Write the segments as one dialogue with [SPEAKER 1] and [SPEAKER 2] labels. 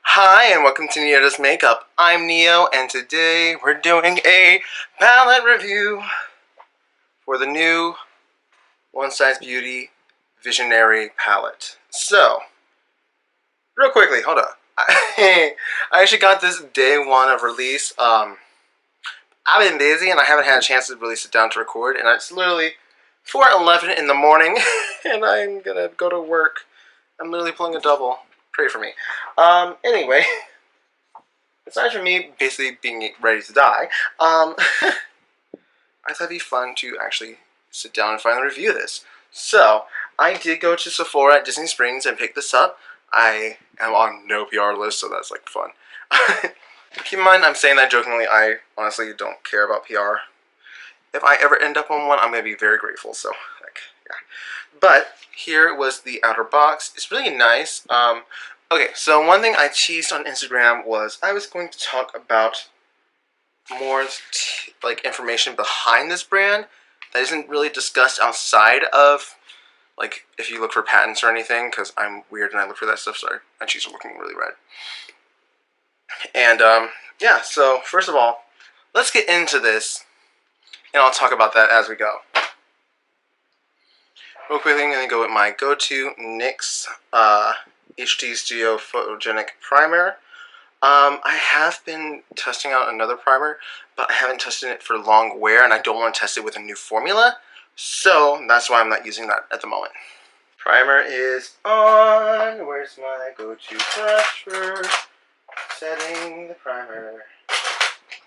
[SPEAKER 1] Hi and welcome to Neo's Makeup. I'm Neo and today we're doing a palette review for the new One Size Beauty Visionary palette. So, real quickly, hold on. I actually got this day one of release. I've been busy and I haven't had a chance to really sit down to record, and it's literally 4:11 in the morning and I'm gonna go to work. I'm literally pulling a double. Pray for me. Anyway. Aside from me basically being ready to die, I thought it'd be fun to actually sit down and finally review this. So, I did go to Sephora at Disney Springs and pick this up. I am on no PR list, so that's like fun. Keep in mind, I'm saying that jokingly. I honestly don't care about PR. If I ever end up on one, I'm going to be very grateful, so, like, yeah. But, here was the outer box. It's really nice. Okay, so one thing I teased on Instagram was I was going to talk about more like information behind this brand that isn't really discussed outside of, like, if you look for patents or anything, because I'm weird and I look for that stuff. Sorry, my cheeks are looking really red. And yeah, so first of all, let's get into this and I'll talk about that as we go. Real quickly, I'm going to go with my go-to NYX HD Studio Photogenic Primer. I have been testing out another primer, but I haven't tested it for long wear, and I don't want to test it with a new formula, so that's why I'm not using that at the moment. Primer is on. Where's my go-to brush for setting the primer?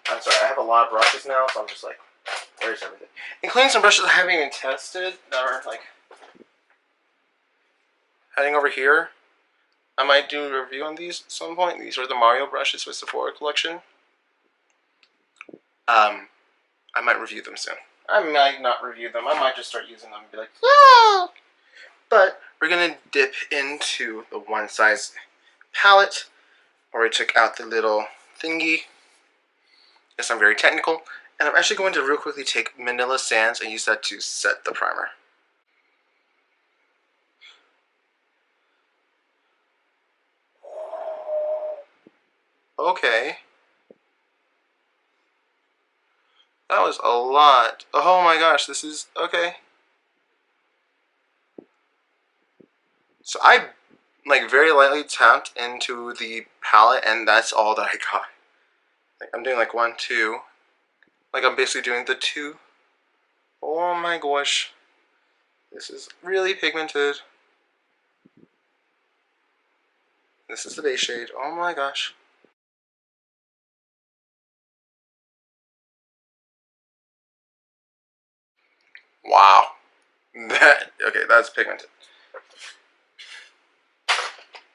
[SPEAKER 1] I'm sorry, I have a lot of brushes now, so I'm just like, where's everything? Including some brushes I haven't even tested that are like heading over here. I might do a review on these at some point. These are the Mario brushes with Sephora collection. I might review them soon. I might not review them. I might just start using them and be like, ah! But we're going to dip into the One Size palette, where we took out the little thingy. Yes, I'm very technical. And I'm actually going to real quickly take Manila Sands and use that to set the primer. Okay. That was a lot. Oh my gosh, this is okay. So I like very lightly tapped into the palette, and that's all that I got. Like, I'm doing like 1, 2. Like, I'm basically doing the 2. Oh my gosh. This is really pigmented. This is the base shade. Oh my gosh. Wow. Okay, that's pigmented.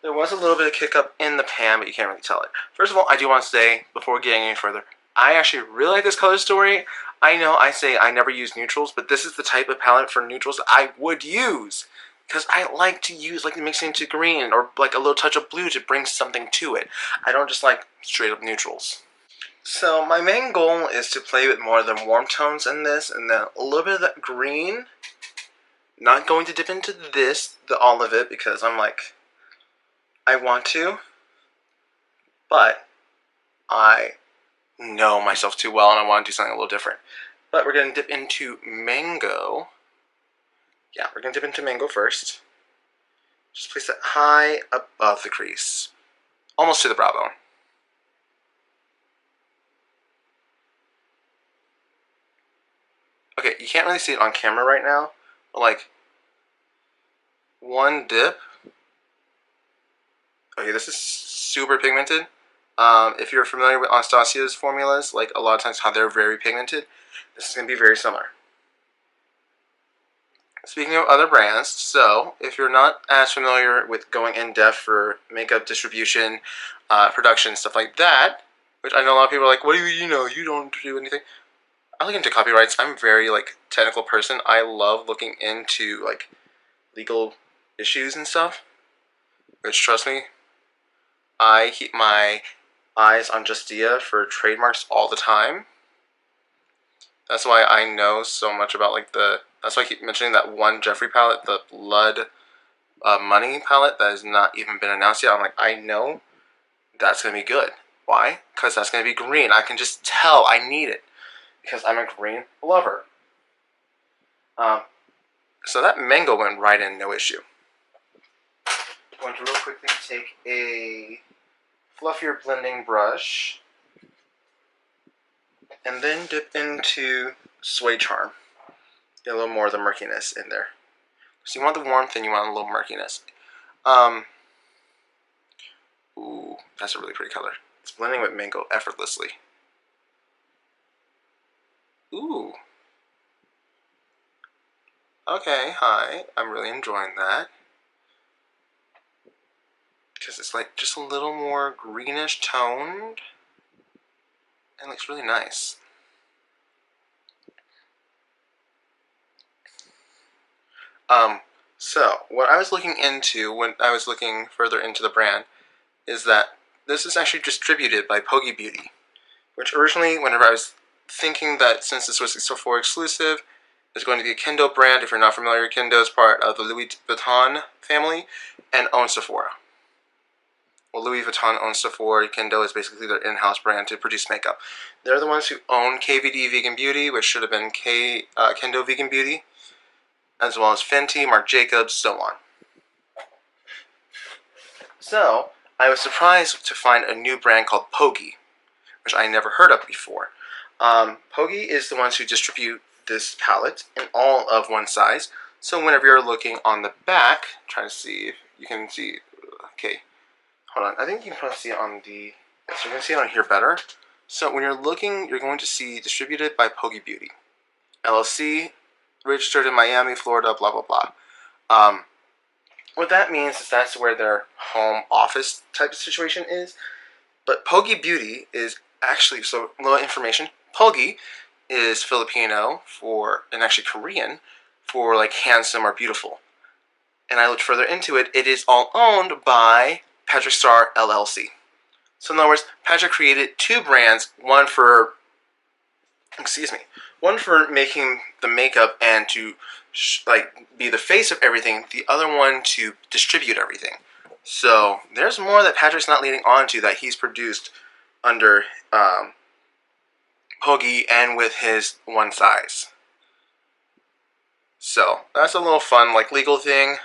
[SPEAKER 1] There was a little bit of kick up in the pan, but you can't really tell it. First of all, I do want to say, before getting any further, I actually really like this color story. I know I say I never use neutrals, but this is the type of palette for neutrals I would use. Because I like to use, like, mixing into green or like a little touch of blue to bring something to it. I don't just like straight up neutrals. So my main goal is to play with more of the warm tones in this, and then a little bit of that green. Not going to dip into this, all of it, because I'm like, I want to, but I know myself too well and I want to do something a little different. But we're going to dip into Mango. Yeah, we're going to dip into Mango first. Just place it high above the crease, almost to the brow bone. Okay, you can't really see it on camera right now, but like, one dip. Okay, this is super pigmented. If you're familiar with Anastasia's formulas, like a lot of times how they're very pigmented, this is going to be very similar. Speaking of other brands, so if you're not as familiar with going in depth for makeup distribution, production, stuff like that, which I know a lot of people are like, what do you know? You don't do anything. I look into copyrights. I'm a very like technical person. I love looking into like legal issues and stuff. Which, trust me, I keep my eyes on Justia for trademarks all the time. That's why I know so much about like that's why I keep mentioning that one Jeffree palette, the Blood Money palette that has not even been announced yet. I'm like, I know that's going to be good. Why? Because that's going to be green. I can just tell I need it because I'm a green lover. So that mango went right in, no issue. I'm going to real quickly take a fluffier blending brush and then dip into Sway Charm. Get a little more of the murkiness in there. So you want the warmth and you want a little murkiness. Ooh, that's a really pretty color. It's blending with mango effortlessly. Ooh. Okay, hi. I'm really enjoying that. Because it's like just a little more greenish toned. And looks really nice. So what I was looking into when I was looking further into the brand is that this is actually distributed by Pogi Beauty, which originally, whenever I was thinking that since this was a Sephora exclusive, it's going to be a Kendo brand. If you're not familiar, Kendo is part of the Louis Vuitton family and owns Sephora. Well, Louis Vuitton owns Sephora. Kendo is basically their in-house brand to produce makeup. They're the ones who own KVD Vegan Beauty, which should have been Kendo Vegan Beauty, as well as Fenty, Marc Jacobs, so on. So, I was surprised to find a new brand called Pogi, which I never heard of before. Pogi is the ones who distribute this palette in all of one size. So whenever you're looking on the back, try to see if you can see. Okay, hold on. I think you can probably see it on the. Yes, you're gonna see it on here better. So when you're looking, you're going to see distributed by Pogi Beauty, LLC, registered in Miami, Florida, blah blah blah. What that means is that's where their home office type of situation is. But Pogi Beauty is actually, so little information, Pogi is Filipino for, and actually Korean, for like handsome or beautiful. And I looked further into it, it is all owned by Patrick Starr LLC. So in other words, Patrick created two brands, one for making the makeup and to be the face of everything, the other one to distribute everything. So there's more that Patrick's not leading on to that he's produced under Pogi and with his one size. So that's a little fun, like legal thing.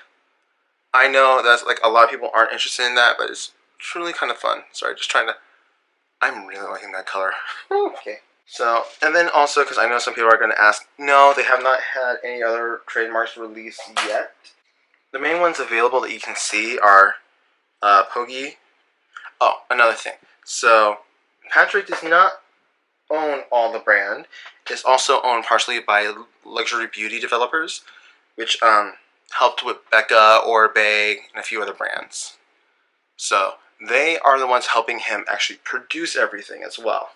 [SPEAKER 1] I know that's like a lot of people aren't interested in that, but it's truly kind of fun. Sorry, just trying to. I'm really liking that color. Okay. So, and then also, because I know some people are going to ask, no, they have not had any other trademarks released yet. The main ones available that you can see are Pogi. Oh, another thing. So, Patrick does not own all the brand. It's also owned partially by luxury beauty developers, which helped with Becca, Orbe, and a few other brands. So, they are the ones helping him actually produce everything as well.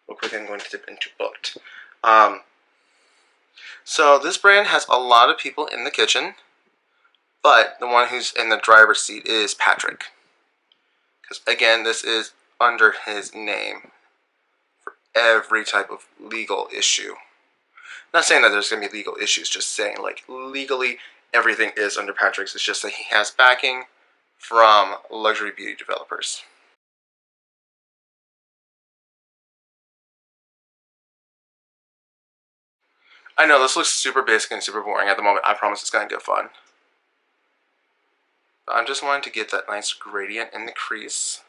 [SPEAKER 1] Real quick, I'm going to dip into Booked. So this brand has a lot of people in the kitchen, but the one who's in the driver's seat is Patrick. Because again, this is under his name for every type of legal issue. Not saying that there's going to be legal issues, just saying like legally everything is under Patrick's. It's just that he has backing from luxury beauty developers. I know this looks super basic and super boring at the moment. I promise it's going to get fun. But I'm just wanting to get that nice gradient in the crease.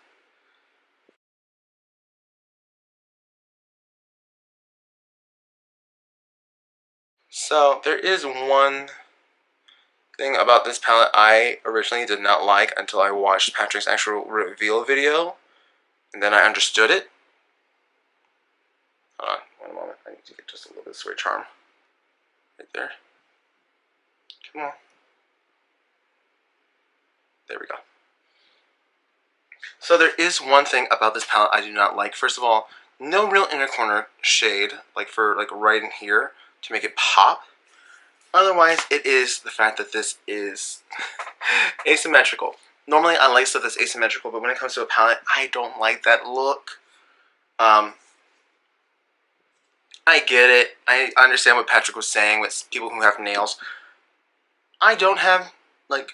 [SPEAKER 1] So there is one thing about this palette I originally did not like until I watched Patrick's actual reveal video. And then I understood it. Hold on, one moment. I need to get just a little bit of Sway Charm. Right there. Come on. There we go. So there is one thing about this palette I do not like. First of all, no real inner corner shade, like for like right in here to make it pop. Otherwise, it is the fact that this is asymmetrical. Normally, I like stuff that's asymmetrical, but when it comes to a palette, I don't like that look. I get it. I understand what Patrick was saying with people who have nails. I don't have, like,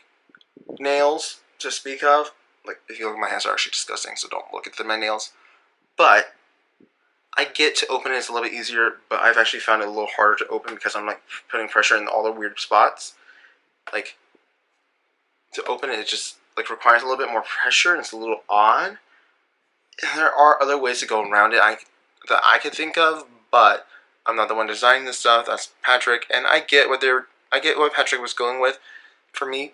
[SPEAKER 1] nails to speak of. like, if you look at my hands, are actually disgusting, so don't look at my nails. But I get to open it, it's a little bit easier, but I've actually found it a little harder to open because I'm like putting pressure in all the weird spots. Like, to open it, it just like requires a little bit more pressure, and it's a little odd. And there are other ways to go around it that I can think of, but I'm not the one designing this stuff. That's Patrick, and I get what Patrick was going with. For me,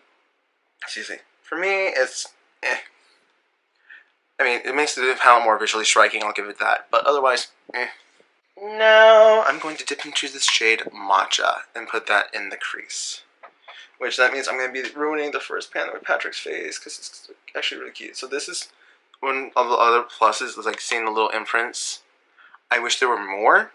[SPEAKER 1] it's eh. I mean, it makes the palette more visually striking, I'll give it that, but otherwise, eh. Now, I'm going to dip into this shade Matcha and put that in the crease. Which, that means I'm going to be ruining the first panel with Patrick's face, because it's actually really cute. So this is one of the other pluses, is like seeing the little imprints. I wish there were more.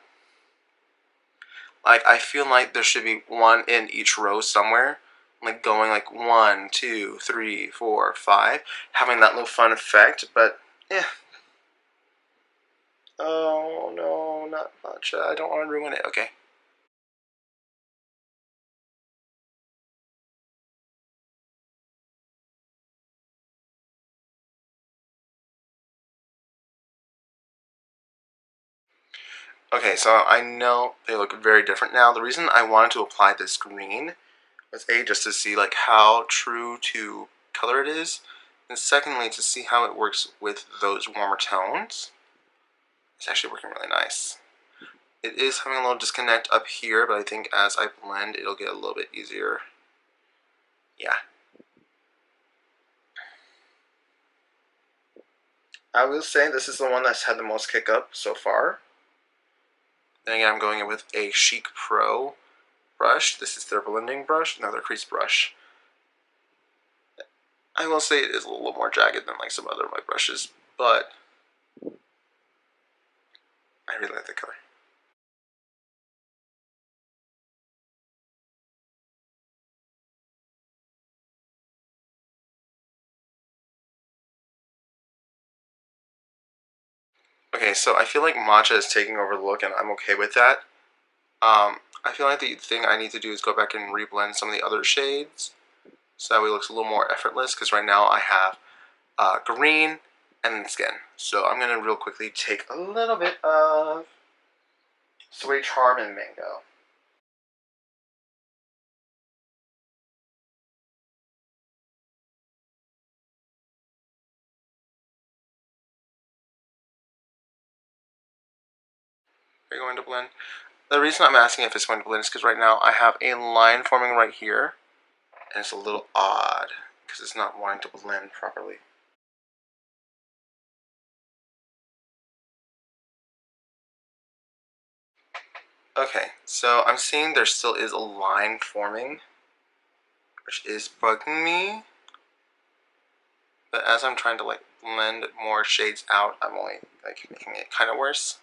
[SPEAKER 1] Like, I feel like there should be one in each row somewhere. Like, going like 1, 2, 3, 4, 5. Having that little fun effect, but, yeah. Oh, no, not Matcha. I don't want to ruin it. Okay. Okay, so I know they look very different now. The reason I wanted to apply this green was A, just to see like how true to color it is, and secondly, to see how it works with those warmer tones. It's actually working really nice. It is having a little disconnect up here, but I think as I blend, it'll get a little bit easier. Yeah. I will say this is the one that's had the most kick up so far. Then again, I'm going in with a Chic Pro brush. This is their blending brush, another crease brush. I will say it is a little more jagged than like some other of my brushes, but I really like the color. Okay, so I feel like Matcha is taking over the look, and I'm okay with that. I feel like the thing I need to do is go back and reblend some of the other shades, so that way it looks a little more effortless, because right now I have green and then skin. So I'm going to real quickly take a little bit of Soy Charm and Mango. Are you going to blend? The reason I'm asking if it's going to blend is because right now I have a line forming right here, and it's a little odd because it's not wanting to blend properly. Okay, so I'm seeing there still is a line forming, which is bugging me. But as I'm trying to like blend more shades out, I'm only like making it kind of worse.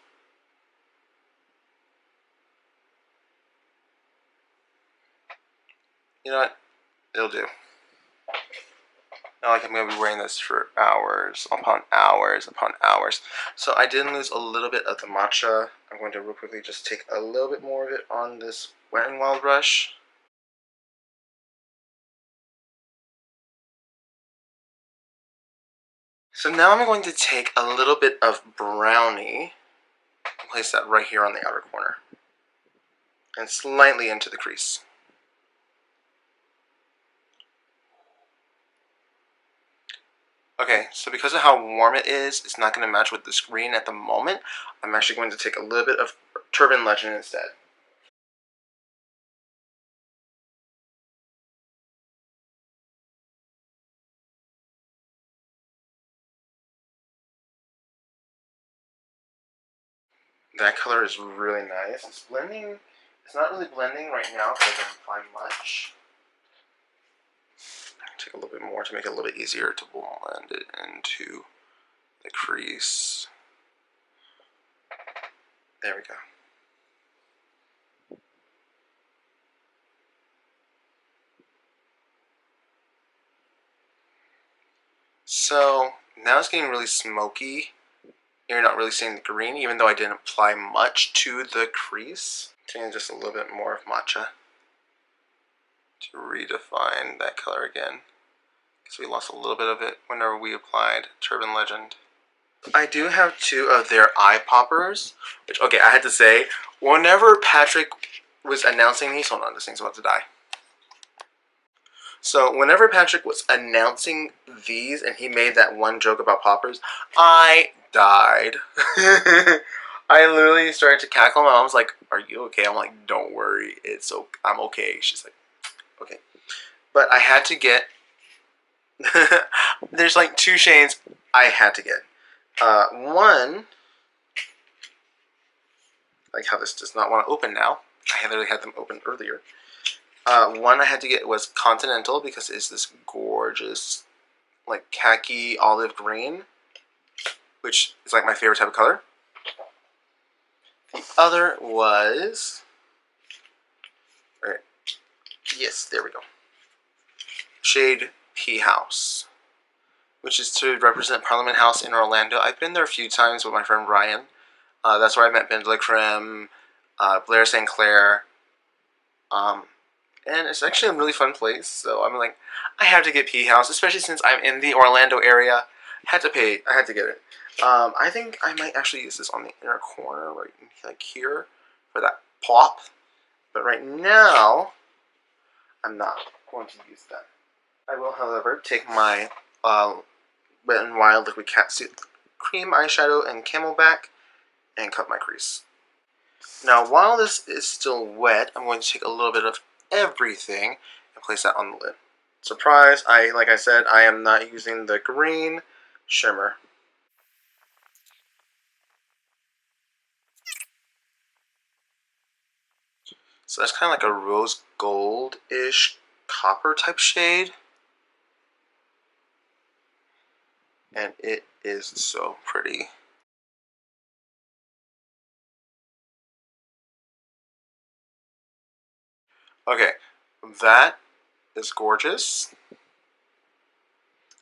[SPEAKER 1] You know what? It'll do. Not like I'm going to be wearing this for hours upon hours upon hours. So I did lose a little bit of the matcha. I'm going to real quickly just take a little bit more of it on this Wet n Wild brush. So now I'm going to take a little bit of brownie and place that right here on the outer corner and slightly into the crease. Okay, so because of how warm it is, it's not going to match with the screen at the moment. I'm actually going to take a little bit of Turban Legend instead. That color is really nice. It's blending. It's not really blending right now because I didn't apply much. Take a little bit more to make it a little bit easier to blend it into the crease. There we go. So now it's getting really smoky. You're not really seeing the green, even though I didn't apply much to the crease. Taking just a little bit more of matcha to redefine that color again. because we lost a little bit of it whenever we applied Turban Legend. I do have 2 of their eye poppers, which, okay, I had to say, whenever Patrick was announcing these, hold on, this thing's about to die. So whenever Patrick was announcing these and he made that one joke about poppers, I died. I literally started to cackle. My mom's like, "Are you okay?" I'm like, "Don't worry, I'm okay." She's like, "Okay," but I had to get. There's like 2 shades I had to get. One, like how this does not want to open now. I literally had them open earlier. One I had to get was Continental because it's this gorgeous, like khaki olive green, which is like my favorite type of color. The other was, right, yes, there we go, shade P House, which is to represent Parliament House in Orlando. I've been there a few times with my friend Ryan. That's where I met Ben Creme, Blair St. Clair, and it's actually a really fun place. So I'm like, I have to get P House, especially since I'm in the Orlando area. I had to get it. I think I might actually use this on the inner corner, right like here, for that pop. But right now, I'm not going to use that. I will, however, take my Wet n Wild Liquid Catsuit Cream eyeshadow and Camelback and cut my crease. Now, while this is still wet, I'm going to take a little bit of everything and place that on the lid. Surprise! Like I said, I am not using the green shimmer. So that's kind of like a rose gold-ish copper type shade. And it is so pretty. Okay, that is gorgeous.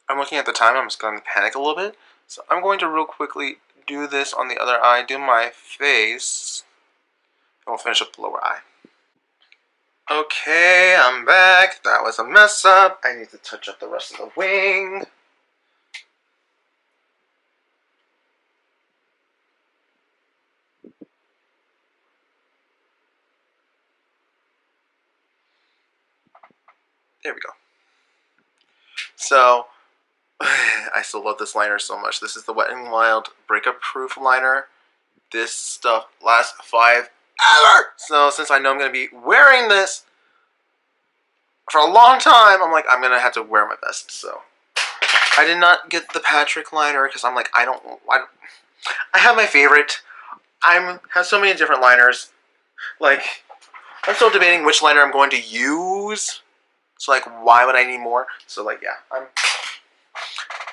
[SPEAKER 1] I'm looking at the time, I'm just going to panic a little bit. So I'm going to real quickly do this on the other eye, do my face, and we'll finish up the lower eye. Okay, I'm back. That was a mess up. I need to touch up the rest of the wing. There we go. So, I still love this liner so much. This is the Wet n Wild Breakup Proof liner. This stuff lasts forever. So since I know I'm going to be wearing this for a long time, I'm like, I'm going to have to wear my best. So I did not get the Patrick liner because I'm like, I have my favorite. I have so many different liners. Like, I'm still debating which liner I'm going to use. So like, why would I need more? So like, yeah,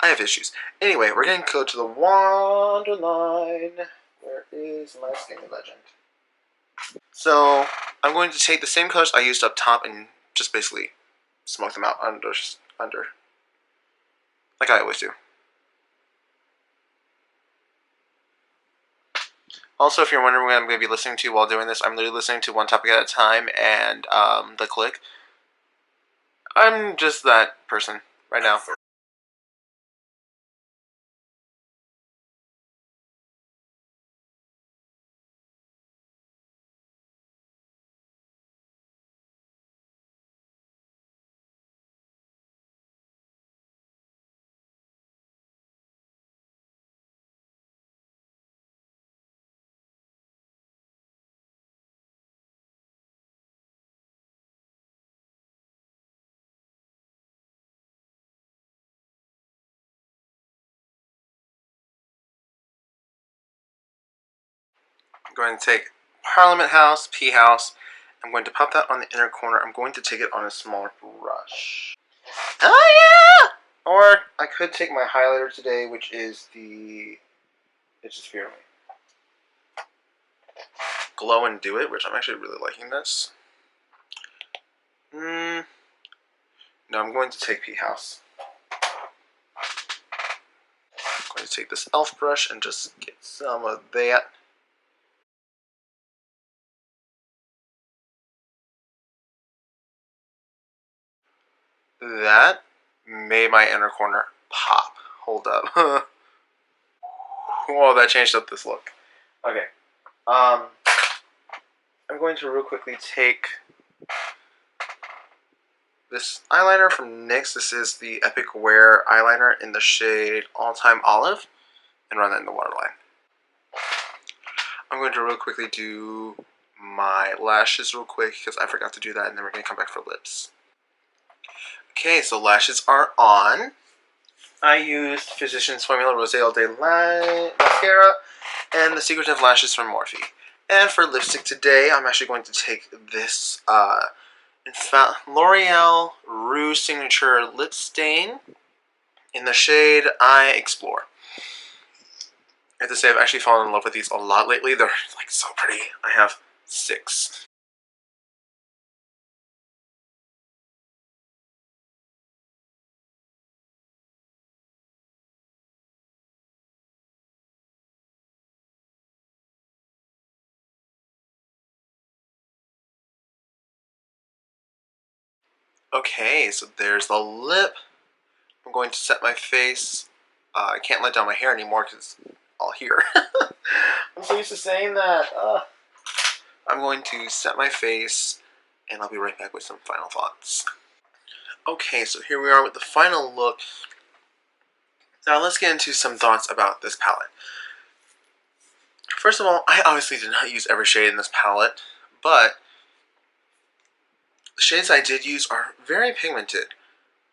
[SPEAKER 1] I have issues. Anyway, we're going to go to the Wonderline. Where is my Skinny Legend? So I'm going to take the same colors I used up top and just basically smoke them out under, like I always do. Also, if you're wondering what I'm going to be listening to while doing this, I'm literally listening to One Topic at a Time and The Click. I'm just that person right now. I'm going to take Parliament House, P House. I'm going to pop that on the inner corner. I'm going to take it on a smaller brush. Oh yeah! Or I could take my highlighter today, which is it's just Fear Me. Glow and Do It, which I'm actually really liking this. No, I'm going to take P House. I'm going to take this e.l.f. brush and just get some of that. That made my inner corner pop. Hold up. Whoa, that changed up this look. Okay. I'm going to real quickly take this eyeliner from NYX. This is the Epic Wear eyeliner in the shade All Time Olive, and run that in the waterline. I'm going to real quickly do my lashes real quick because I forgot to do that, and then we're going to come back for lips. Okay, so lashes are on. I used Physicians Formula Rose All Day Mascara and the Secretive Lashes from Morphe. And for lipstick today, I'm actually going to take this L'Oreal Rouge Signature Lip Stain in the shade I Explore. I have to say, I've actually fallen in love with these a lot lately. They're like so pretty. I have 6. Okay, so there's the lip. I'm going to set my face. I can't let down my hair anymore because it's all here. I'm so used to saying that. I'm going to set my face, and I'll be right back with some final thoughts. Okay, so here we are with the final look. Now let's get into some thoughts about this palette. First of all, I obviously did not use every shade in this palette, but the shades I did use are very pigmented.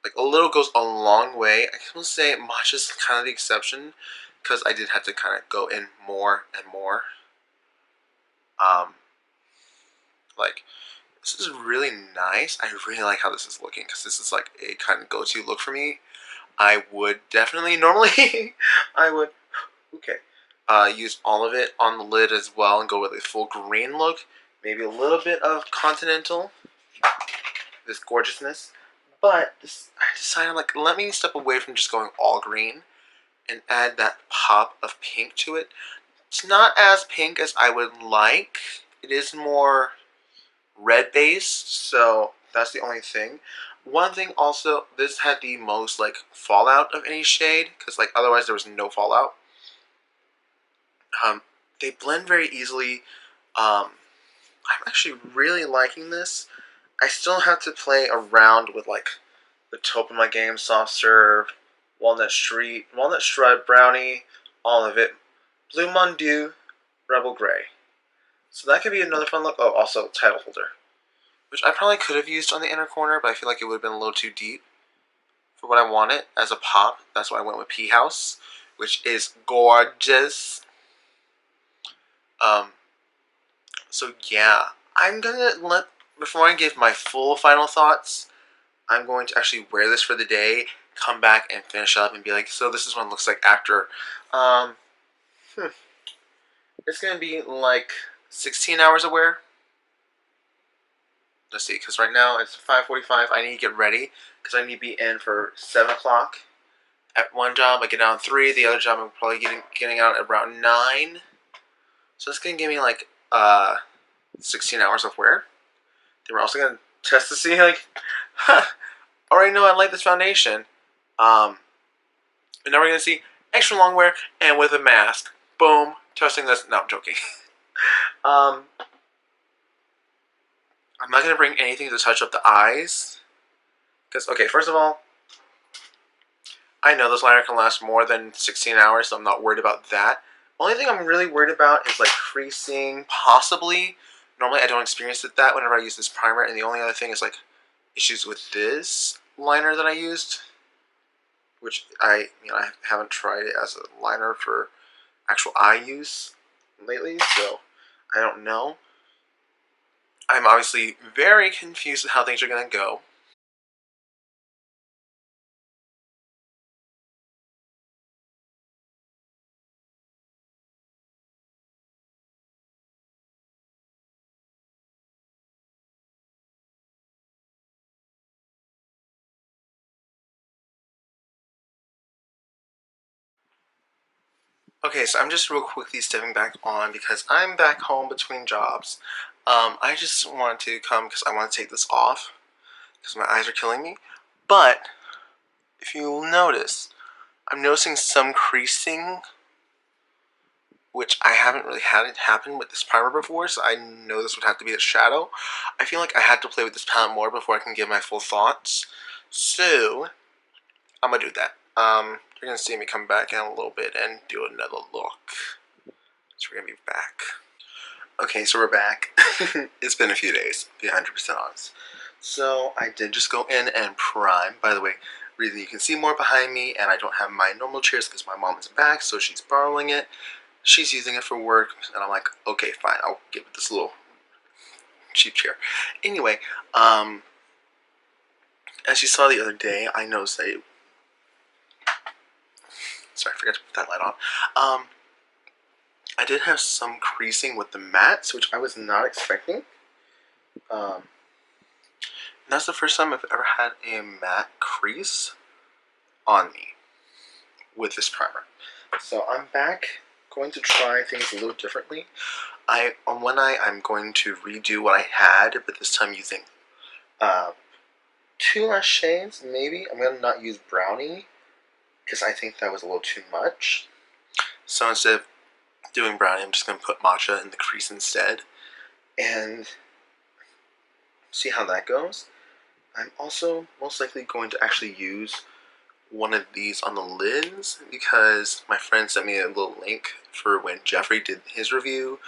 [SPEAKER 1] Like, a little goes a long way. I can say Matcha's kind of the exception, because I did have to kind of go in more and more. Like, this is really nice. I really like how this is looking, because this is like a kind of go-to look for me. I would definitely, normally, I would, use all of it on the lid as well and go with a full green look. Maybe a little bit of Continental, this gorgeousness. But I decided, like, let me step away from just going all green and add that pop of pink to it. It's not as pink as I would like. It is more red based, so that's the only thing. One thing also, this had the most like fallout of any shade, because like otherwise there was no fallout. They blend very easily. I'm actually really liking this. I still have to play around with like the taupe of my game, soft serve, walnut strut brownie, all of it, blue Mondew, rebel gray. So that could be another fun look. Oh, also title holder, which I probably could have used on the inner corner, but I feel like it would have been a little too deep for what I wanted as a pop. That's why I went with Pea House, which is gorgeous. So yeah, I'm gonna before I give my full final thoughts, I'm going to actually wear this for the day, come back and finish up and be like, so this is what it looks like after. It's gonna be like 16 hours of wear. Let's see, because right now it's 5:45. I need to get ready because I need to be in for 7 o'clock. At one job, I get out at 3. The other job, I'm probably getting out at around 9. So it's gonna give me like 16 hours of wear. Then we're also gonna test to see like, already know I like this foundation. And now we're gonna see extra long wear and with a mask. Boom, testing this. No, I'm joking. I'm not going to bring anything to touch up the eyes. Because, okay, first of all, I know this liner can last more than 16 hours, so I'm not worried about that. Only thing I'm really worried about is, like, creasing, possibly. Normally, I don't experience that whenever I use this primer. And the only other thing is, like, issues with this liner that I used. Which I haven't tried it as a liner for actual eye use lately, so I don't know. I'm obviously very confused with how things are going to go. Okay, so I'm just real quickly stepping back on because I'm back home between jobs. I just wanted to come because I want to take this off because my eyes are killing me. But if you'll notice, I'm noticing some creasing, which I haven't really had it happen with this primer before, so I know this would have to be a shadow. I feel like I had to play with this palette more before I can give my full thoughts, so I'm gonna do that. You're gonna see me come back in a little bit and do another look. So we're gonna be back. Okay, so we're back. It's been a few days, to be 100% honest. So I did just go in and prime. By the way, really, you can see more behind me, and I don't have my normal chairs because my mom is back, so she's borrowing it. She's using it for work, and I'm like, okay, fine, I'll give it this little cheap chair. Anyway, as you saw the other day, I noticed that. Sorry, I forgot to put that light on. I did have some creasing with the mattes, which I was not expecting. That's the first time I've ever had a matte crease on me with this primer. So I'm back, going to try things a little differently. On one eye, I'm going to redo what I had, but this time using 2 less shades, maybe. I'm going to not use brownie, because I think that was a little too much. So instead of doing brownie, I'm just going to put matcha in the crease instead, and see how that goes. I'm also most likely going to actually use one of these on the lids, because my friend sent me a little link for when Jeffrey did his review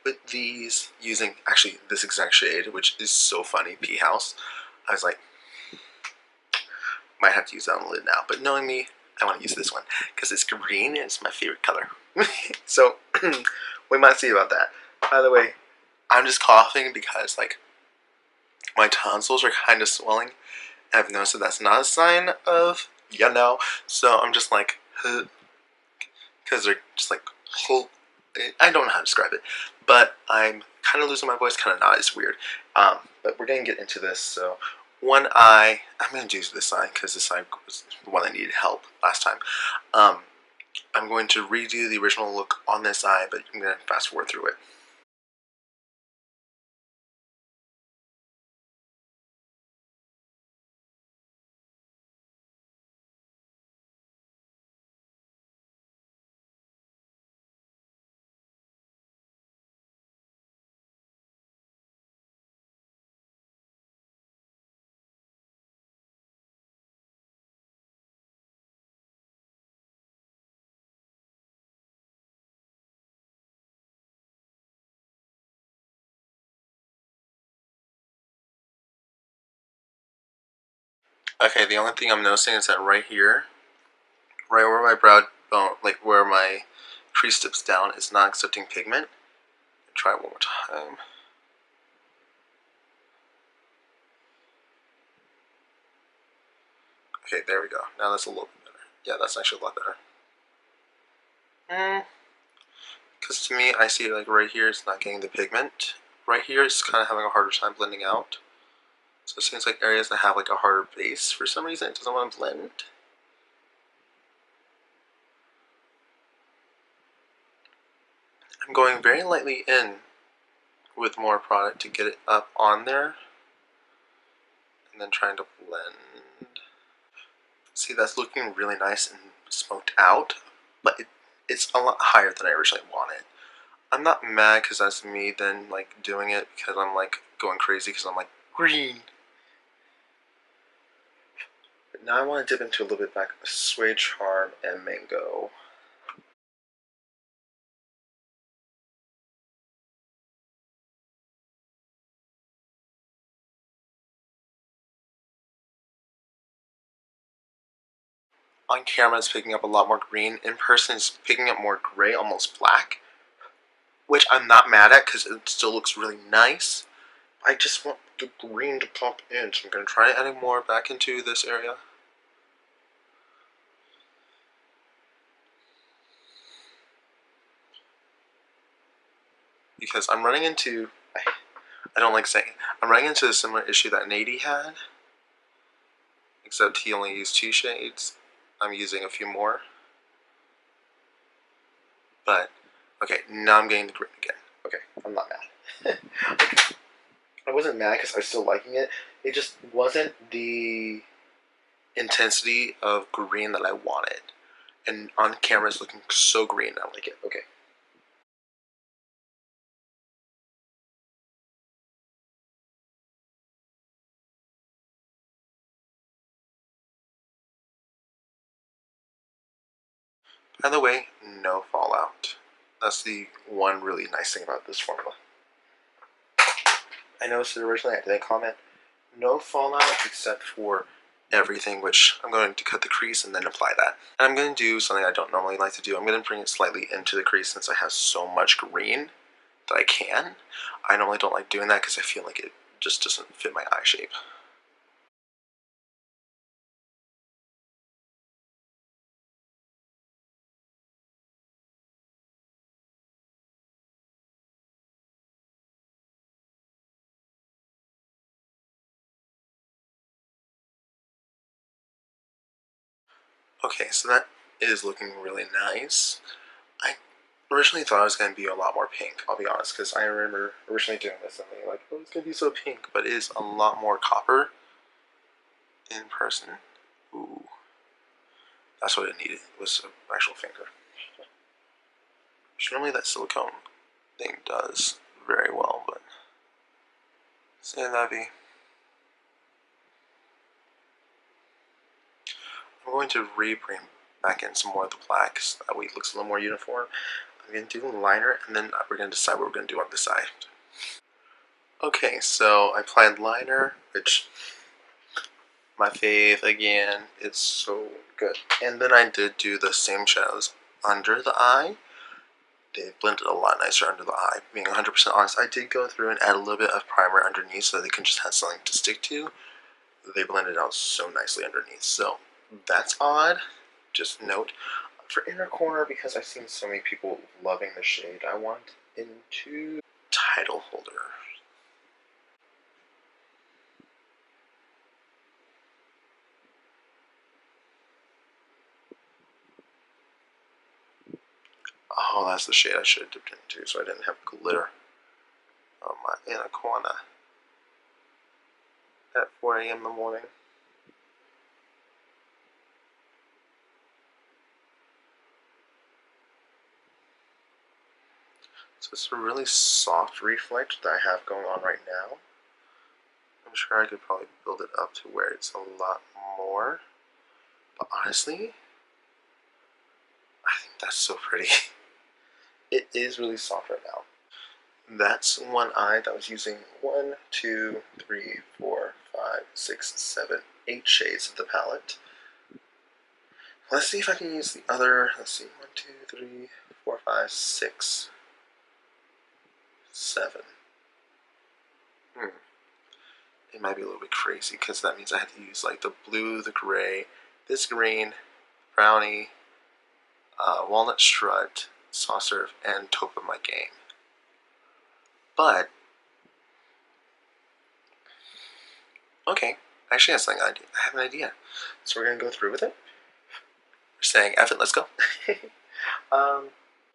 [SPEAKER 1] with these using actually this exact shade, which is so funny, Pea House. I was like, might have to use that on the lid now, but knowing me, I want to use this one because it's green and it's my favorite color. So we might see about that. By the way, I'm just coughing because like my tonsils are kind of swelling. I've noticed that that's not a sign of, you know, so I'm just like, because they're just like, I don't know how to describe it, but I'm kind of losing my voice, kind of not, it's weird. But we're going to get into this. So one eye, I'm going to do this eye because this eye was the one that needed help last time. I'm going to redo the original look on this eye, but I'm going to fast forward through it. Okay, the only thing I'm noticing is that right here, right where my brow bone, like where my crease dips down, is not accepting pigment. Try it one more time. Okay, there we go. Now that's a little bit better. Yeah, that's actually a lot better. Because to me, I see like right here, it's not getting the pigment. Right here, it's kind of having a harder time blending out. So it seems like areas that have like a harder base, for some reason, it doesn't want to blend. I'm going very lightly in with more product to get it up on there, and then trying to blend. See, that's looking really nice and smoked out, but it's a lot higher than I originally wanted. I'm not mad because that's me then like doing it because I'm like going crazy because I'm like green. But now I want to dip into a little bit back of Suede Charm and Mango. On camera it's picking up a lot more green. In person it's picking up more gray, almost black. Which I'm not mad at because it still looks really nice. I just want the green to pop in, so I'm going to try adding more back into this area. Because I'm running into, I don't like saying it, I'm running into a similar issue that Nady had. Except he only used 2 shades. I'm using a few more. But, okay, now I'm getting the green again. Okay, I'm not mad. I wasn't mad because I was still liking it. It just wasn't the intensity of green that I wanted. And on camera it's looking so green. I like it. Okay. By the way, no fallout. That's the one really nice thing about this formula. I noticed that originally I didn't comment. No fallout except for everything, which I'm going to cut the crease and then apply that. And I'm going to do something I don't normally like to do. I'm going to bring it slightly into the crease since I have so much green that I can. I normally don't like doing that because I feel like it just doesn't fit my eye shape. Okay, so that is looking really nice. I originally thought it was going to be a lot more pink, I'll be honest, because I remember originally doing this and being like, oh, it's going to be so pink, but it is a lot more copper in person. Ooh. That's what it needed, was an actual finger. Which normally that silicone thing does very well, but c'est la vie. I'm going to bring back in some more of the black so that way it looks a little more uniform. I'm going to do a liner and then we're going to decide what we're going to do on this side. Okay, so I applied liner, which my fave again, it's so good. And then I did do the same shadows under the eye. They blended a lot nicer under the eye. Being 100% honest, I did go through and add a little bit of primer underneath so they can just have something to stick to. They blended out so nicely underneath. So that's odd. Just note. For inner corner, because I've seen so many people loving the shade, I want into title holder. Oh, that's the shade I should have dipped into so I didn't have glitter on my inner corner at 4 a.m. in the morning. So it's a really soft reflect that I have going on right now. I'm sure I could probably build it up to where it's a lot more. But honestly, I think that's so pretty. It is really soft right now. That's one eye that was using 1, 2, 3, 4, 5, 6, 7, 8 shades of the palette. Let's see if I can use the other. Let's see, 1, 2, 3, 4, 5, 6, 7. It might be a little bit crazy because that means I have to use like the blue, the gray, this green, brownie, walnut strut, soft serve, and taupe of my game. But okay, actually that's something I have an idea. So we're gonna go through with it. We're saying F it, let's go.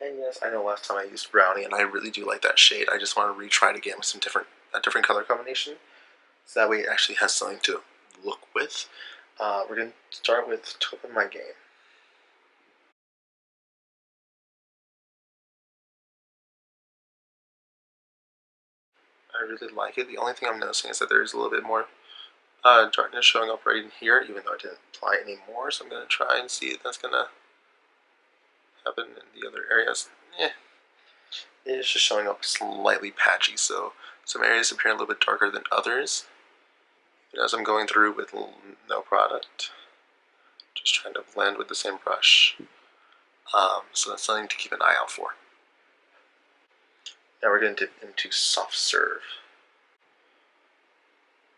[SPEAKER 1] And yes, I know last time I used brownie and I really do like that shade. I just want to retry it again with some a different color combination. So that way it actually has something to look with. We're going to start with taupe of my game. I really like it. The only thing I'm noticing is that there's a little bit more darkness showing up right in here, even though I didn't apply any more. So I'm going to try and see if that's going to happen in the other areas. It's just showing up slightly patchy, so some areas appear a little bit darker than others. And as I'm going through with no product, just trying to blend with the same brush. So that's something to keep an eye out for. Now we're going to dip into soft serve.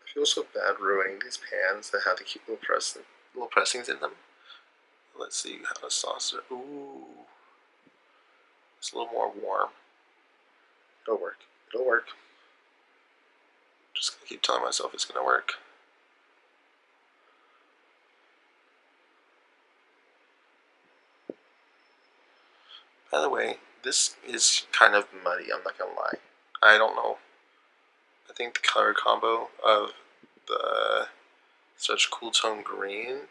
[SPEAKER 1] I feel so bad ruining these pans that have the cute little pressings in them. Let's see how the soft serve. Ooh, it's a little more warm. It'll work. It'll work. Just gonna keep telling myself it's gonna work. By the way, this is kind of muddy, I'm not gonna lie. I don't know. I think the color combo of the such cool tone green.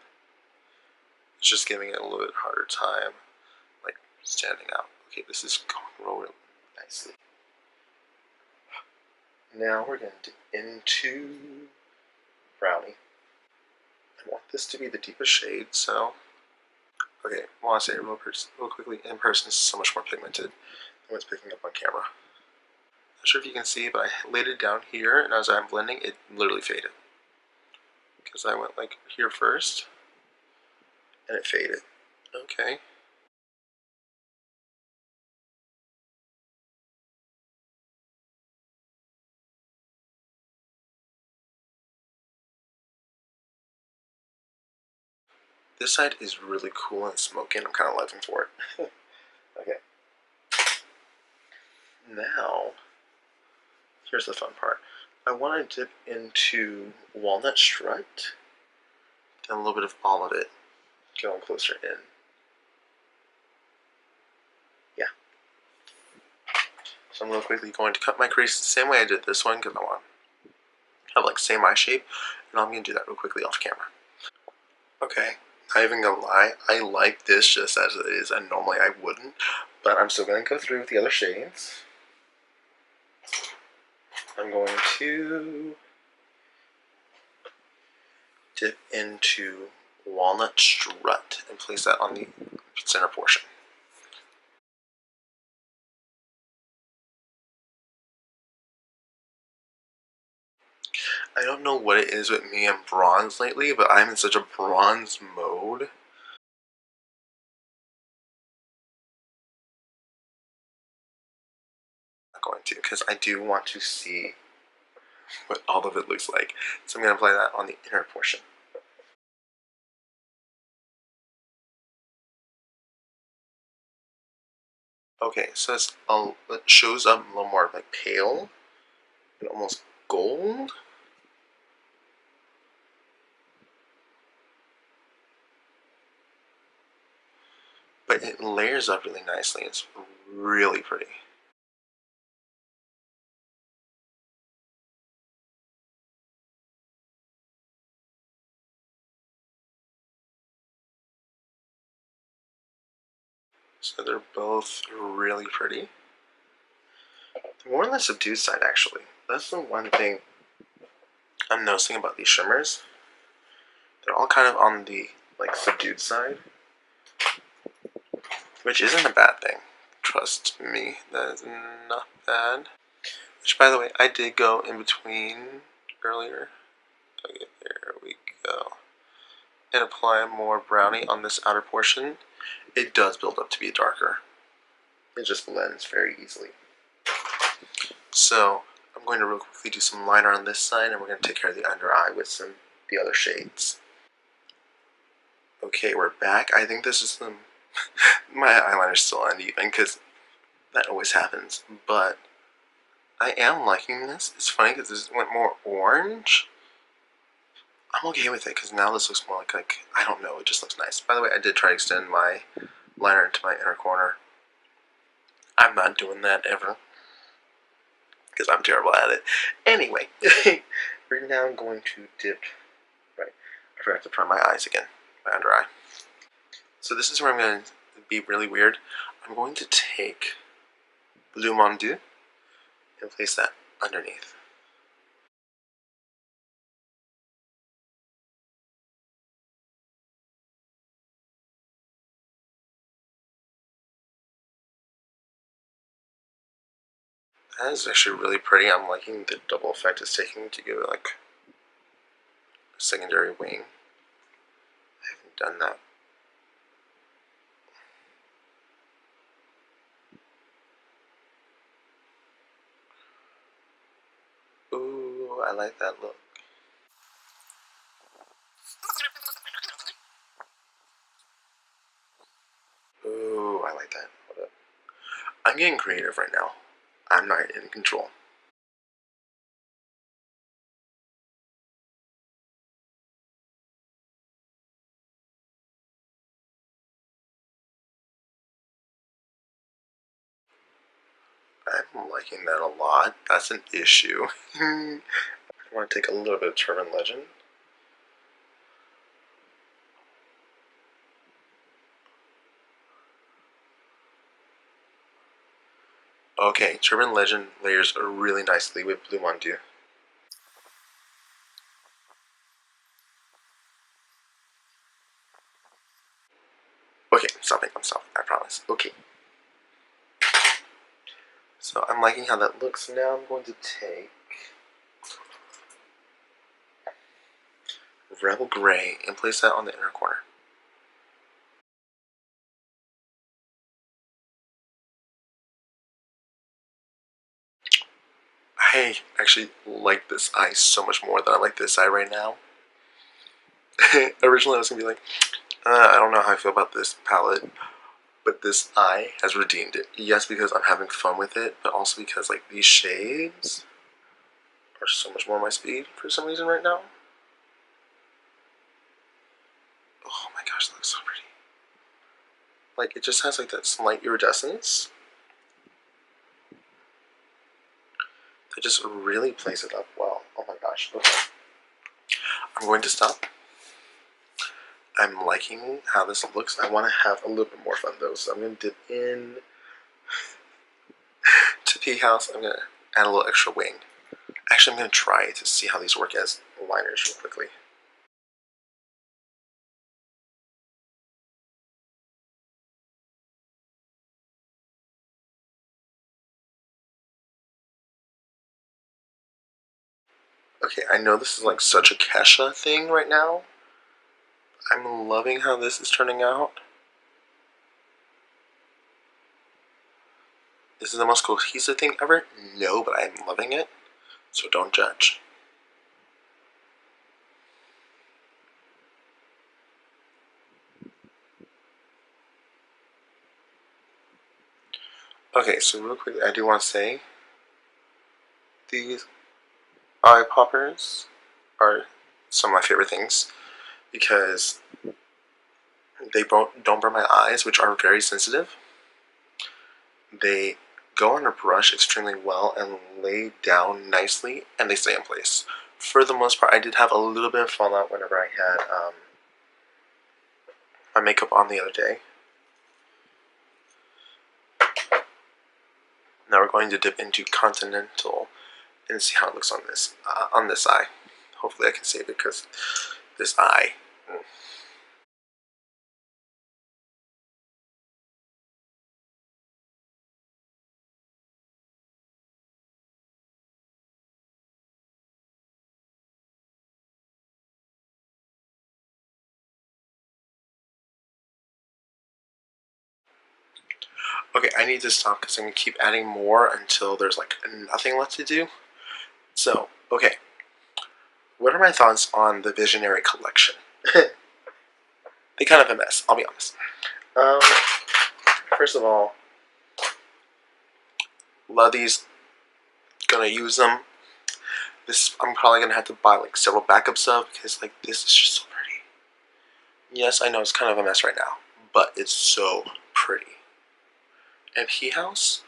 [SPEAKER 1] It's just giving it a little bit harder time, like standing out. Okay, this is going real nicely. Now we're going to dip into brownie. I want this to be the deepest shade, so okay, I want to say it real quickly, in person is so much more pigmented than what's picking up on camera. Not sure if you can see, but I laid it down here, and as I'm blending, it literally faded. Because I went like here first, and it faded. Okay. This side is really cool and smoky, and I'm kind of living for it. Okay. Now, here's the fun part. I want to dip into walnut strut and a little bit of all of it going closer in. Yeah. So I'm real quickly going to cut my crease the same way I did this one because I want to have like same eye shape, and I'm going to do that real quickly off camera. Okay, not even gonna lie, I like this just as it is, and normally I wouldn't, but I'm still going to go through with the other shades. I'm going to dip into walnut strut and place that on the center portion. I don't know what it is with me and bronze lately, but I'm in such a bronze mode. I'm not going to, because I do want to see what all of it looks like. So I'm going to apply that on the inner portion. Okay, so it shows up a little more like pale and almost gold. But it layers up really nicely. It's really pretty. So they're both really pretty. They're more on the subdued side, actually. That's the one thing I'm noticing about these shimmers. They're all kind of on the like subdued side, which isn't a bad thing. Trust me, that is not bad. Which, by the way, I did go in between earlier. Okay, there we go. And apply more brownie on this outer portion. It does build up to be darker. It just blends very easily. So I'm going to real quickly do some liner on this side, and we're going to take care of the under eye with the other shades. Okay, we're back. I think this is my eyeliner's still uneven because that always happens, but I am liking this. It's funny because this went more orange. I'm okay with it because now this looks more like I don't know, it just looks nice. By the way, I did try to extend my liner into my inner corner. I'm not doing that ever because I'm terrible at it. Anyway, we're now going to dip. Right, I forgot to prime my eyes again, my under eye. So this is where I'm going to be really weird. I'm going to take Blue Mondu and place that underneath. That is actually really pretty. I'm liking the double effect it's taking to give it like a secondary wing. I haven't done that. Ooh, I like that look. Ooh, I like that. Hold up. I'm getting creative right now. I'm not in control. I'm liking that a lot. That's an issue. I want to take a little bit of Turban Legend. Okay, Turban Legend layers really nicely with Blue Mondew. Okay, I'm stopping, I promise. Okay. So I'm liking how that looks. Now I'm going to take Rebel Gray and place that on the inner corner. I actually like this eye so much more than I like this eye right now. Originally I was going to be like, I don't know how I feel about this palette, but this eye has redeemed it. Yes, because I'm having fun with it, but also because like these shades are so much more my speed for some reason right now. Oh my gosh, that looks so pretty. Like, it just has like that slight iridescence that just really plays it up well. Oh my gosh. Okay. I'm going to stop. I'm liking how this looks. I want to have a little bit more fun though, so I'm going to dip in to P House. I'm going to add a little extra wing. Actually, I'm going to try to see how these work as liners real quickly. Okay, I know this is like such a Kesha thing right now. I'm loving how this is turning out. Is it the most cohesive thing ever? No, but I'm loving it, so don't judge. Okay, so real quickly, I do want to say these eye poppers are some of my favorite things because they don't burn my eyes, which are very sensitive. They go on a brush extremely well and lay down nicely, and they stay in place. For the most part, I did have a little bit of fallout whenever I had my makeup on the other day. Now we're going to dip into Continental and see how it looks on this eye. Hopefully I can save it because this eye. Okay, I need to stop because I'm going to keep adding more until there's like nothing left to do. So, okay. What are my thoughts on the Visionary collection? They kind of a mess, I'll be honest. First of all, love these. Gonna use them. This I'm probably gonna have to buy like several backups of because like this is just so pretty. Yes, I know it's kind of a mess right now, but it's so pretty. And He House,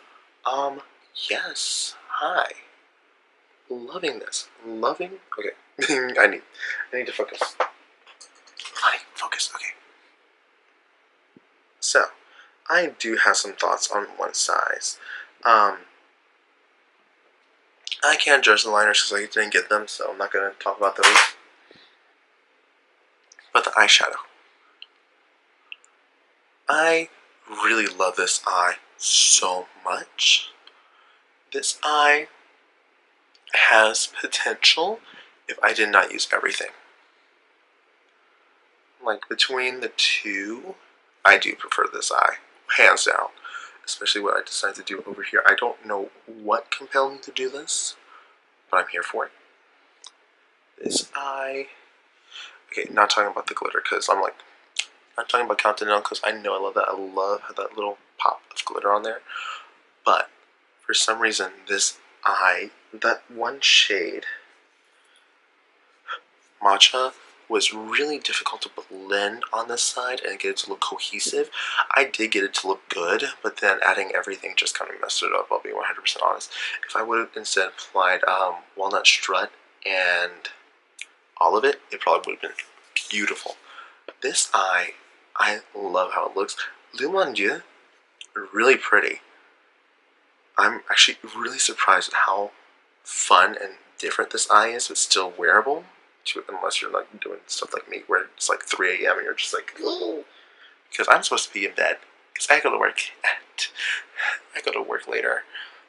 [SPEAKER 1] yes, hi. Loving this. Loving. Okay, I need to focus. Honey, focus. Okay. So, I do have some thoughts on one size. I can't judge the liners because I didn't get them, so I'm not going to talk about those. But the eyeshadow. I really love this eye so much. This eye has potential if I did not use everything. Like, between the two, I do prefer this eye, hands down. Especially what I decided to do over here. I don't know what compelled me to do this, but I'm here for it. This eye... Okay, not talking about the glitter, because I'm talking about Continental, because I know I love that. I love how that little pop of glitter on there. But, for some reason, this eye, that one shade, Matcha, was really difficult to blend on this side and get it to look cohesive. I did get it to look good, but then adding everything just kind of messed it up, I'll be 100% honest. If I would have instead applied Walnut Strut and all of it, it probably would have been beautiful. This eye, I love how it looks. Le Mon Dieu, really pretty. I'm actually really surprised at how fun and different this eye is, but still wearable. Unless you're like doing stuff like me, where it's like 3 a.m. and you're just like, oh, because I'm supposed to be in bed. Because I go to work. I go to work later.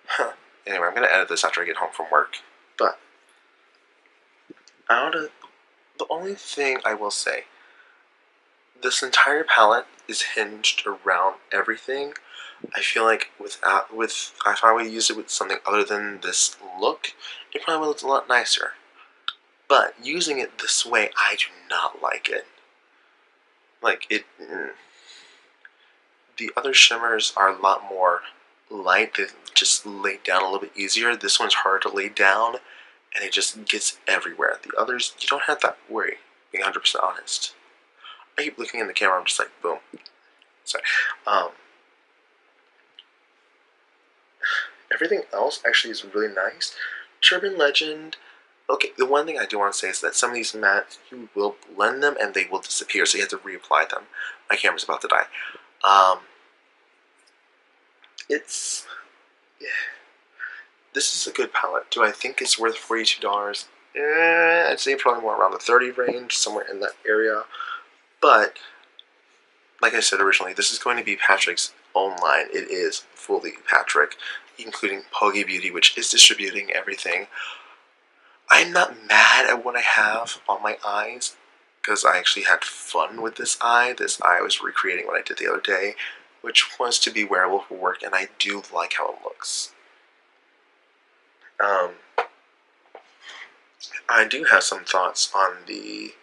[SPEAKER 1] Huh. Anyway, I'm gonna edit this after I get home from work. But the only thing I will say, this entire palette is hinged around everything. I feel like if I would use it with something other than this look, it probably would look a lot nicer. But using it this way, I do not like it. Like it. The other shimmers are a lot more light. They just lay down a little bit easier. This one's hard to lay down, and it just gets everywhere. The others, you don't have that worry. Being 100% honest. I keep looking in the camera. I'm just like, boom. Sorry. Everything else actually is really nice. Turban Legend. Okay, the one thing I do want to say is that some of these mattes, you will blend them and they will disappear, so you have to reapply them. My camera's about to die. Yeah. This is a good palette. Do I think it's worth $42? I'd say probably more around the 30 range, somewhere in that area. But, like I said originally, this is going to be Patrick's own line. It is fully Patrick, including Pogi Beauty, which is distributing everything. I'm not mad at what I have on my eyes, because I actually had fun with this eye. This eye I was recreating what I did the other day, which was to be wearable for work, and I do like how it looks. I do have some thoughts on the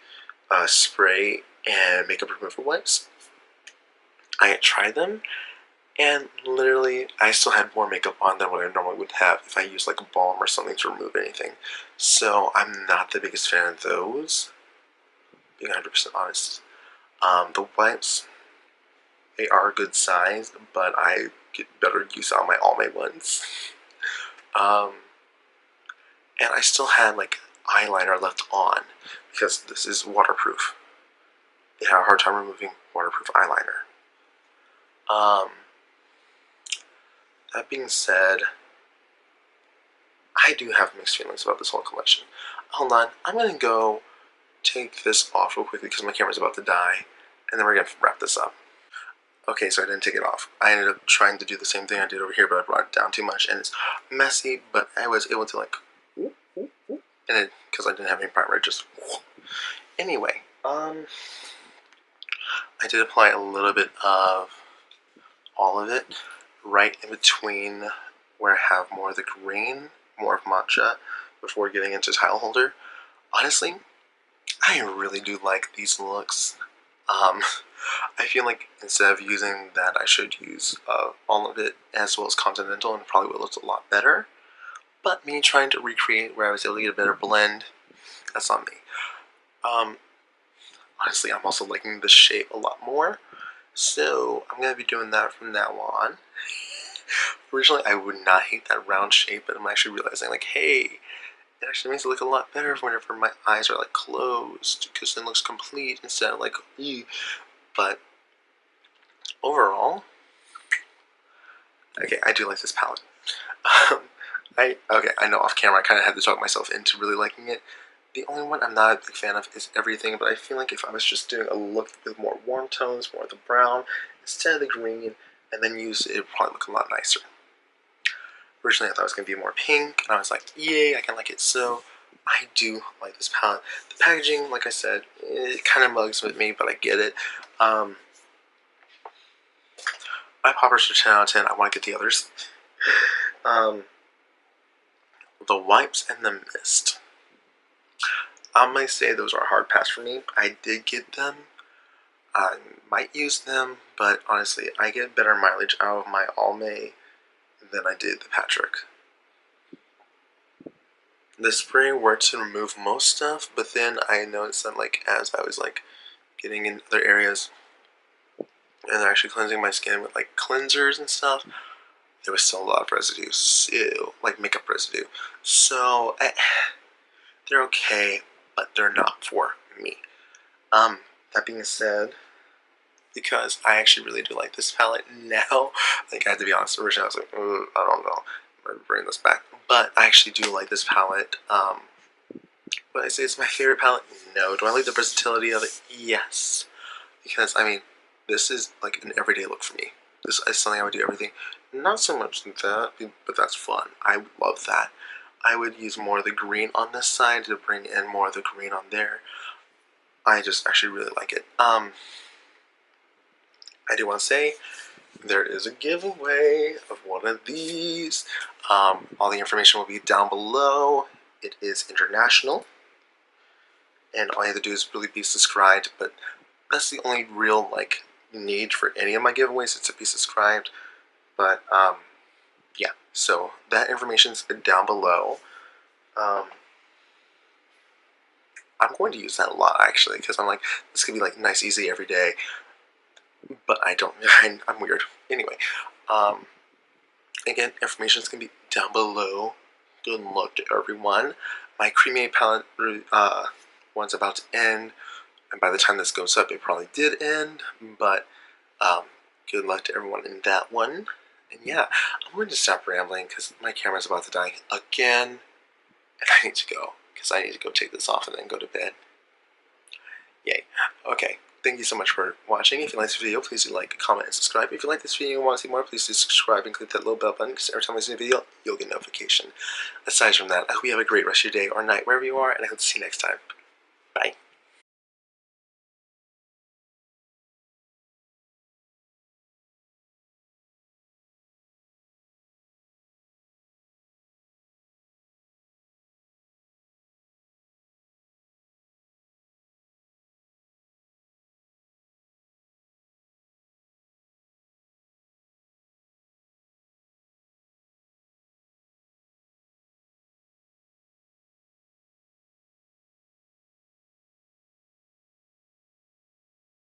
[SPEAKER 1] spray and makeup removal wipes. I tried them, and literally I still had more makeup on than what I normally would have if I used like a balm or something to remove anything. So I'm not the biggest fan of those, being 100% honest. The wipes, they are a good size, but I get better use out of my Almay ones. And I still had like eyeliner left on because this is waterproof. They had a hard time removing waterproof eyeliner. That being said, I do have mixed feelings about this whole collection. Hold on, I'm gonna go take this off real quickly because my camera's about to die, and then we're gonna wrap this up. Okay, so I didn't take it off. I ended up trying to do the same thing I did over here, but I brought it down too much, and it's messy, but I was able to like, and it, because I didn't have any primer, just, anyway, I did apply a little bit of all of it right in between where I have more of the green, more of matcha, before getting into tile holder. Honestly, I really do like these looks. I feel like instead of using that, I should use all of it as well as Continental, and it probably would look a lot better. But me trying to recreate where I was able to get a better blend, that's on me. Honestly, I'm also liking the shape a lot more, so I'm going to be doing that from now on. Originally, I would not hate that round shape, but I'm actually realizing, like, hey, it actually makes it look a lot better whenever my eyes are, like, closed, because it looks complete instead of, like, ew. But overall, okay, I do like this palette. I know off camera I kind of had to talk myself into really liking it. The only one I'm not a big fan of is Everything, but I feel like if I was just doing a look with more warm tones, more of the brown, instead of the green, and then use it, it would probably look a lot nicer. Originally I thought it was going to be more pink, and I was like, yay, I can like it, so I do like this palette. The packaging, like I said, it kind of mugs with me, but I get it. My poppers are 10 out of 10, I want to get the others. The wipes and the mist. I might say those are a hard pass for me. I did get them. I might use them, but honestly, I get better mileage out of my Almay than I did the Patrick. The spray worked to remove most stuff, but then I noticed that like as I was like getting in other areas and actually cleansing my skin with like cleansers and stuff, there was still a lot of residue, so, like makeup residue. So they're okay, but they're not for me. That being said, because I actually really do like this palette now. Like, I have to be honest, originally I was like, I don't know, I'm gonna bring this back. But I actually do like this palette. Would I say it's my favorite palette? No. Do I like the versatility of it? Yes. Because, I mean, this is like an everyday look for me. This is something I would do everything. Not so much that, but that's fun. I love that. I would use more of the green on this side to bring in more of the green on there. I just actually really like it. I do want to say there is a giveaway of one of these. All the information will be down below. It is international, and all you have to do is really be subscribed. But that's the only real need for any of my giveaways is to be subscribed. But yeah, so that information's down below. I'm going to use that a lot actually, because I'm like, this could be like nice, easy every day. But I don't. I'm weird. Anyway, again, information's gonna be down below. Good luck to everyone. My cremate palette one's about to end, and by the time this goes up, it probably did end. But good luck to everyone in that one. And yeah, I'm going to stop rambling because my camera's about to die again, and I need to go because I need to go take this off and then go to bed. Yay. Okay. Thank you so much for watching. If you like this video, please do like, comment, and subscribe. If you like this video and want to see more, please do subscribe and click that little bell button because every time I see a video, you'll get a notification. Aside from that, I hope you have a great rest of your day or night wherever you are, and I hope to see you next time.